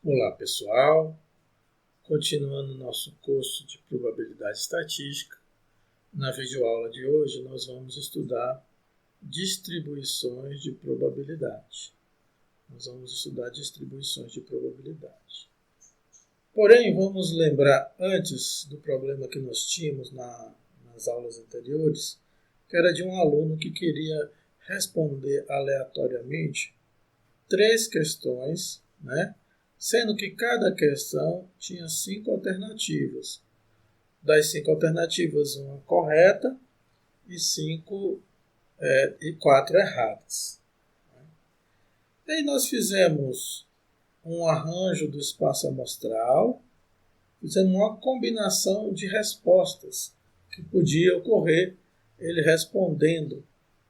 Olá pessoal, continuando nosso curso de probabilidade estatística, na videoaula de hoje nós vamos estudar distribuições de probabilidade. Porém, vamos lembrar antes do problema que nós tínhamos nas aulas anteriores, que era de um aluno que queria responder aleatoriamente 3 questões, né? Sendo que cada questão tinha 5 alternativas. Das 5 alternativas, uma correta e 4 erradas. Aí nós fizemos um arranjo do espaço amostral, fizemos uma combinação de respostas que podia ocorrer ele respondendo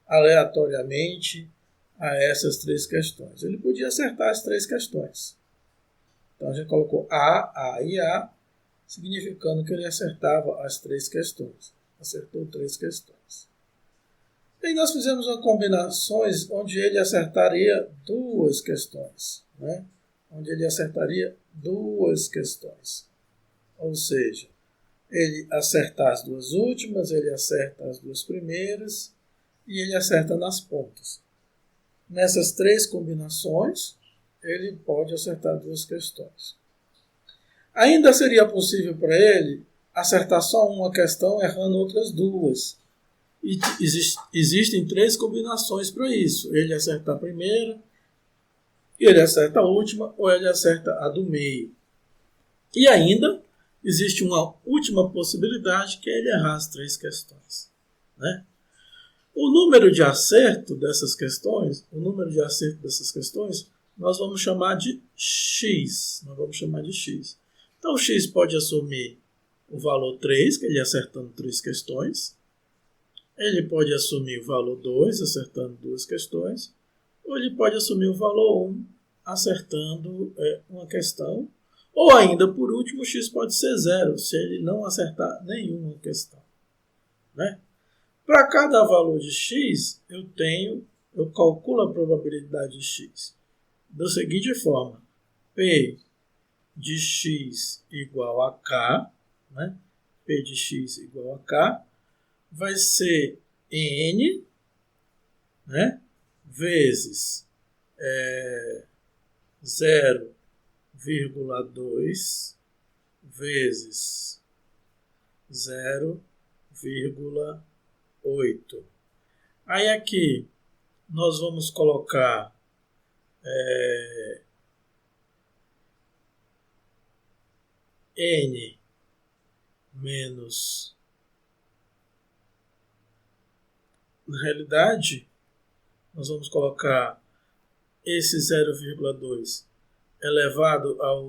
aleatoriamente a essas 3 questões. Ele podia acertar as 3 questões. Então a gente colocou A e A, significando que ele acertava as 3 questões. Acertou 3 questões. E nós fizemos uma combinações onde ele acertaria 2 questões. Né? Onde ele acertaria 2 questões. Ou seja, ele acertar as 2 últimas, ele acerta as 2 primeiras e ele acerta nas pontas. Nessas 3 combinações, ele pode acertar 2 questões. Ainda seria possível para ele acertar só uma questão, errando outras 2. E existem 3 combinações para isso. Ele acerta a primeira, ele acerta a última, ou ele acerta a do meio. E ainda existe uma última possibilidade, que é ele errar as 3 questões. Né? O número de acerto dessas questões, nós vamos chamar de X. Então, o X pode assumir o valor 3, que ele acertando 3 questões. Ele pode assumir o valor 2, acertando 2 questões. Ou ele pode assumir o valor 1, acertando uma questão. Ou ainda, por último, o X pode ser 0, se ele não acertar nenhuma questão. Né? Para cada valor de X, eu calculo a probabilidade de X da seguinte forma: P de X igual a K, né? P de X igual a K, vai ser N, né? Vezes 0,2 vezes 0,8. Aí aqui nós vamos colocar N menos, na realidade, nós vamos colocar esse 0,2 elevado ao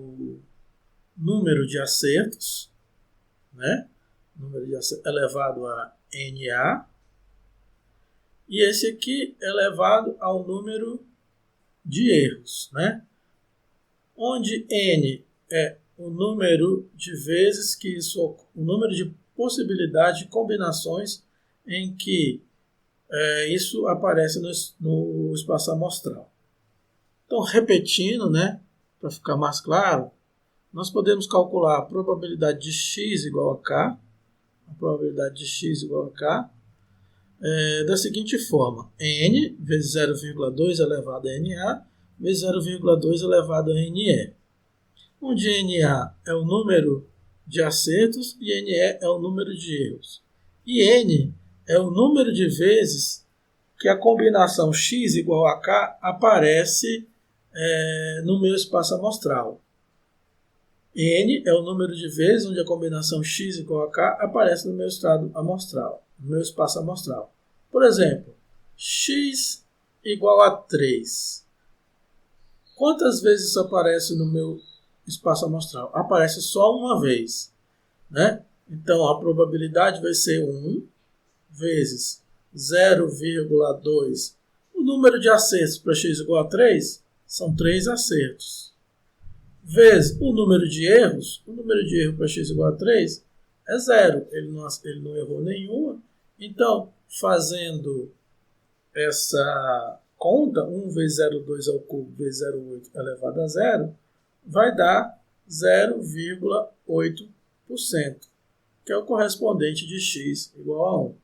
número de acertos, né? Número de acertos elevado a NA, e esse aqui elevado ao número de erros, né? Onde N é o número de vezes que o número de possibilidades de combinações em que isso aparece no espaço amostral. Então, repetindo, né, para ficar mais claro, nós podemos calcular a probabilidade de X igual a K, da seguinte forma: N vezes 0,2 elevado a NA vezes 0,2 elevado a NE, onde NA é o número de acertos e NE é o número de erros. E N é o número de vezes que a combinação X igual a K aparece no meu espaço amostral. N é o número de vezes onde a combinação X igual a K aparece no meu estado amostral, no meu espaço amostral. Por exemplo, X igual a 3. Quantas vezes isso aparece no meu espaço amostral? Aparece só uma vez. Né? Então, a probabilidade vai ser 1 vezes 0,2. O número de acertos para x igual a 3 são 3 acertos. Vezes o número de erros para x igual a 3 é zero. Ele não errou nenhuma. Então, fazendo essa conta, 1 vezes 0,2 ao cubo vezes 0,8 elevado a zero, vai dar 0,8%, que é o correspondente de x igual a 1.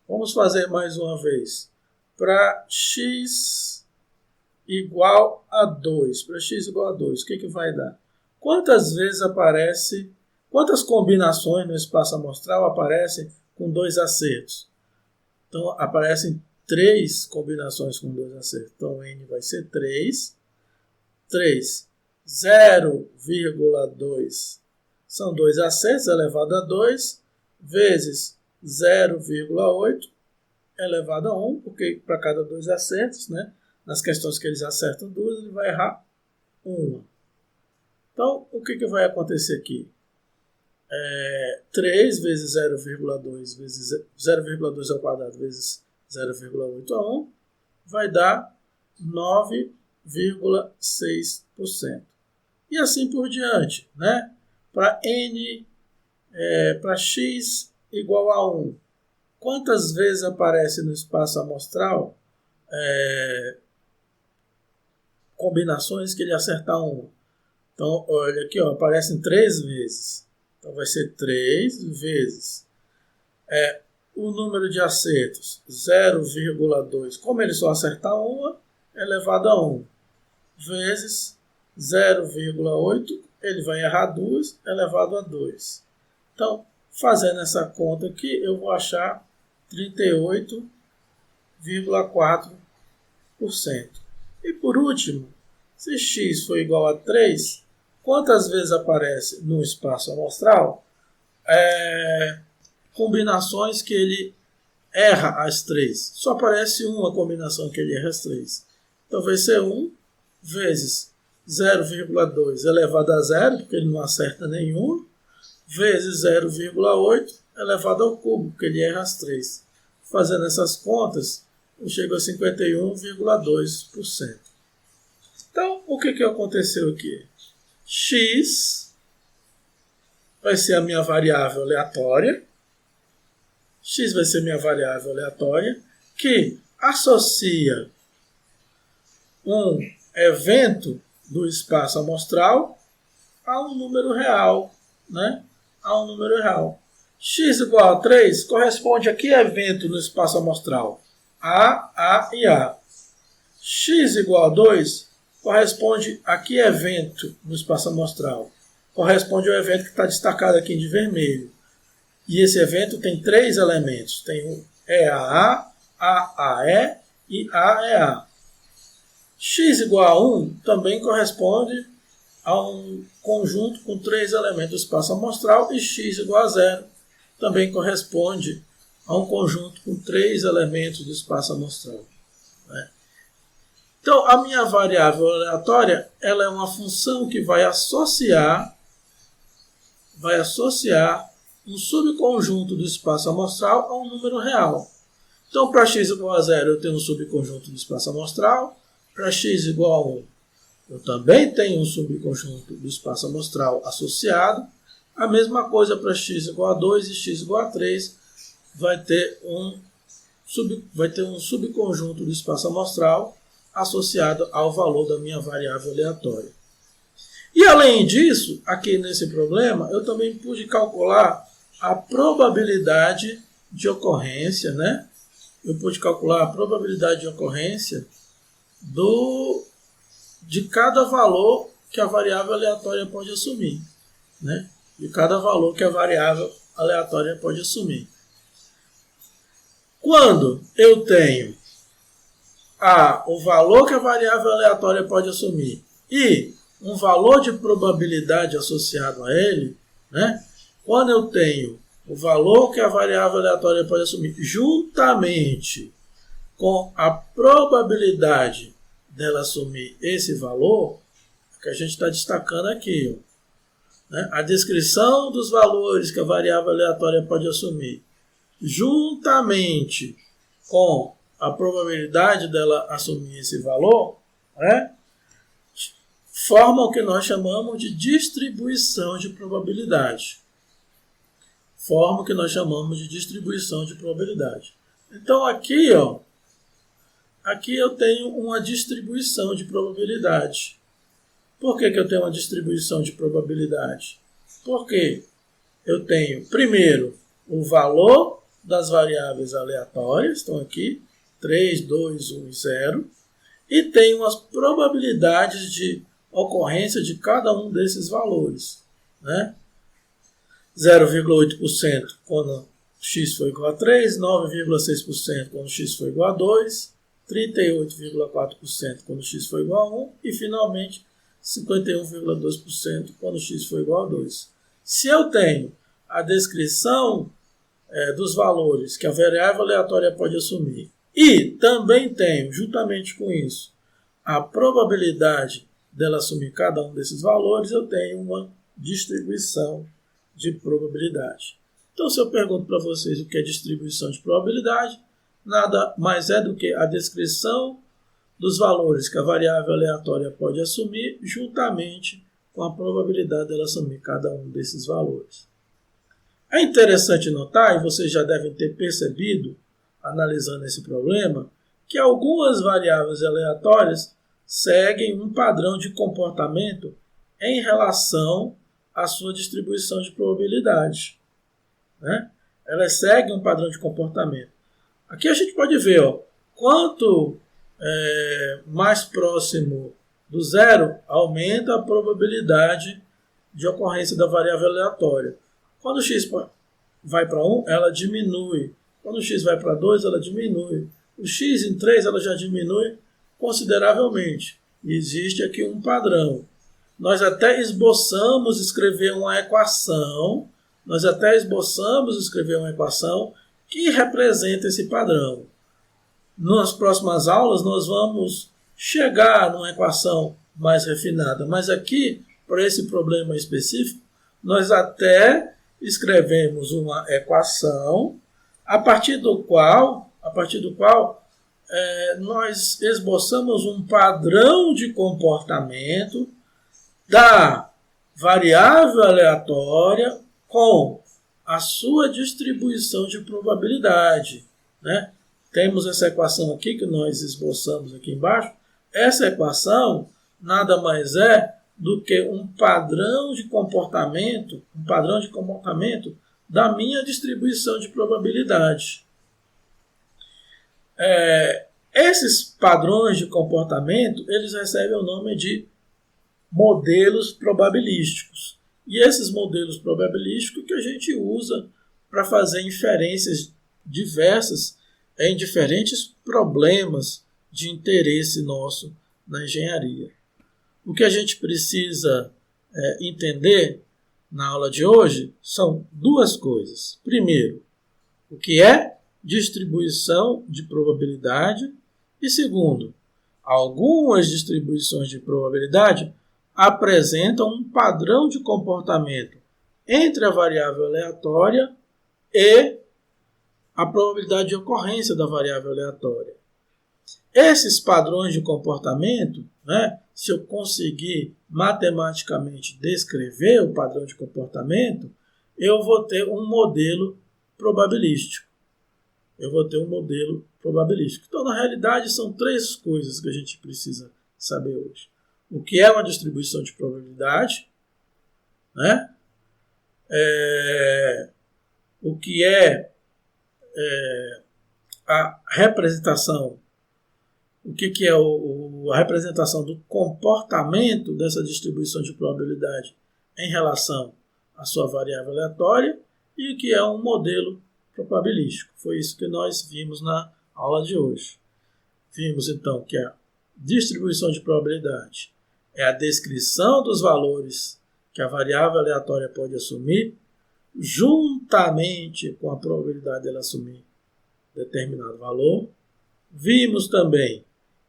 Vamos fazer mais uma vez. Para x igual a 2, o que vai dar? Quantas combinações no espaço amostral aparecem com 2 acertos? Então, aparecem 3 combinações com 2 acertos. Então, n vai ser 3. 0,2 são 2 acertos elevado a 2, vezes 0,8 elevado a 1, porque para cada 2 acertos, né, nas questões que eles acertam 2, ele vai errar 1. Então, o que vai acontecer aqui? 3 vezes 0,2 vezes 0,2 ao quadrado vezes 0,8 a 1 vai dar 9,6%. E assim por diante, né? Para x igual a 1, quantas vezes aparece no espaço amostral combinações que ele acertar 1? Então, olha aqui, aparecem 3 vezes. Então, vai ser 3 vezes o número de acertos, 0,2. Como ele só acertar 1, elevado a 1, vezes 0,8, ele vai errar 2, elevado a 2. Então, fazendo essa conta aqui, eu vou achar 38,4%. E por último, se x for igual a 3, quantas vezes aparece no espaço amostral combinações que ele erra as 3? Só aparece uma combinação que ele erra as 3. Então vai ser 1 vezes 0,2 elevado a 0, porque ele não acerta nenhuma, vezes 0,8 elevado ao cubo, porque ele erra as 3. Fazendo essas contas, eu chego a 51,2%. Então, o que aconteceu aqui? X vai ser a minha variável aleatória. X vai ser minha variável aleatória, que associa um evento do espaço amostral a um número real, né? A um número real. X igual a 3 corresponde a que evento no espaço amostral? A e A. X igual a 2 corresponde a que evento no espaço amostral? Corresponde ao evento que está destacado aqui de vermelho. E esse evento tem 3 elementos. Tem o EAA, AAE e AEA. X igual a 1 também corresponde a um conjunto com 3 elementos do espaço amostral, e x igual a 0 também corresponde a um conjunto com 3 elementos do espaço amostral. Né? Então, a minha variável aleatória ela é uma função que vai associar um subconjunto do espaço amostral a um número real. Então, para x igual a 0, eu tenho um subconjunto do espaço amostral. Para x igual a 1, eu também tenho um subconjunto do espaço amostral associado. A mesma coisa para x igual a 2 e x igual a 3. Vai ter um subconjunto do espaço amostral associado ao valor da minha variável aleatória. E além disso, aqui nesse problema, eu também pude calcular a probabilidade de ocorrência, né? Eu pude calcular a probabilidade de ocorrência de cada valor que a variável aleatória pode assumir, né? De cada valor que a variável aleatória pode assumir. Quando eu tenho o valor que a variável aleatória pode assumir e um valor de probabilidade associado a ele, né? Quando eu tenho o valor que a variável aleatória pode assumir juntamente com a probabilidade dela assumir esse valor, que a gente está destacando aqui, né? A descrição dos valores que a variável aleatória pode assumir, juntamente com a probabilidade dela assumir esse valor, né? Forma o que nós chamamos de distribuição de probabilidade. forma que nós chamamos de distribuição de probabilidade. Então aqui eu tenho uma distribuição de probabilidade. Por que eu tenho uma distribuição de probabilidade? Porque eu tenho, primeiro, o valor das variáveis aleatórias, estão aqui, 3, 2, 1 e 0, e tenho as probabilidades de ocorrência de cada um desses valores, né? 0,8% quando x for igual a 3, 9,6% quando x for igual a 2, 38,4% quando x for igual a 1 e, finalmente, 51,2% quando x for igual a 2. Se eu tenho a descrição dos valores que a variável aleatória pode assumir e também tenho, juntamente com isso, a probabilidade dela assumir cada um desses valores, eu tenho uma distribuição de probabilidade. Então, se eu pergunto para vocês o que é distribuição de probabilidade, nada mais é do que a descrição dos valores que a variável aleatória pode assumir, juntamente com a probabilidade dela assumir cada um desses valores. É interessante notar, e vocês já devem ter percebido, analisando esse problema, que algumas variáveis aleatórias seguem um padrão de comportamento em relação à sua distribuição de probabilidade, né? Elas seguem um padrão de comportamento. Aqui a gente pode ver, quanto mais próximo do zero, aumenta a probabilidade de ocorrência da variável aleatória. Quando x vai para 1, ela diminui. Quando x vai para 2, ela diminui. O x em 3, ela já diminui consideravelmente. Existe aqui um padrão. Nós até esboçamos escrever uma equação que representa esse padrão. Nas próximas aulas, nós vamos chegar numa equação mais refinada. Mas aqui, para esse problema específico, nós até escrevemos uma equação a partir do qual nós esboçamos um padrão de comportamento da variável aleatória com a sua distribuição de probabilidade, né? Temos essa equação aqui que nós esboçamos aqui embaixo. Essa equação nada mais é do que um padrão de comportamento da minha distribuição de probabilidade. Esses padrões de comportamento, eles recebem o nome de modelos probabilísticos. E esses modelos probabilísticos que a gente usa para fazer inferências diversas em diferentes problemas de interesse nosso na engenharia. O que a gente precisa entender na aula de hoje são duas coisas. Primeiro, o que é distribuição de probabilidade e, segundo, algumas distribuições de probabilidade apresentam um padrão de comportamento entre a variável aleatória e a probabilidade de ocorrência da variável aleatória. Esses padrões de comportamento, né, se eu conseguir matematicamente descrever o padrão de comportamento, eu vou ter um modelo probabilístico. Então, na realidade, são três coisas que a gente precisa saber hoje. O que é uma distribuição de probabilidade, né? O que é a representação, o que é a representação do comportamento dessa distribuição de probabilidade em relação à sua variável aleatória e o que é um modelo probabilístico. Foi isso que nós vimos na aula de hoje. Vimos então que a distribuição de probabilidade é a descrição dos valores que a variável aleatória pode assumir, juntamente com a probabilidade dela assumir determinado valor. Vimos também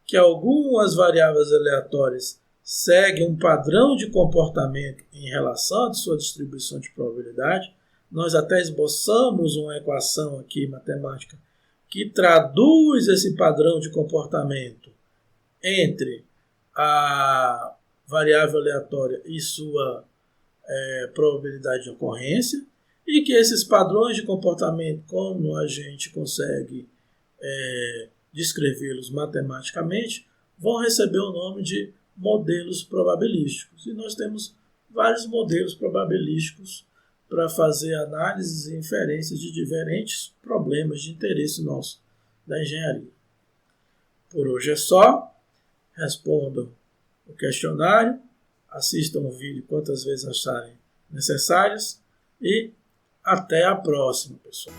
que algumas variáveis aleatórias seguem um padrão de comportamento em relação à sua distribuição de probabilidade. Nós até esboçamos uma equação aqui matemática que traduz esse padrão de comportamento entre a variável aleatória e sua probabilidade de ocorrência. e que esses padrões de comportamento, como a gente consegue descrevê-los matematicamente, vão receber o nome de modelos probabilísticos. E nós temos vários modelos probabilísticos para fazer análises e inferências de diferentes problemas de interesse nosso da engenharia. Por hoje é só. Respondam o questionário, assistam o vídeo quantas vezes acharem necessárias e até a próxima, pessoal.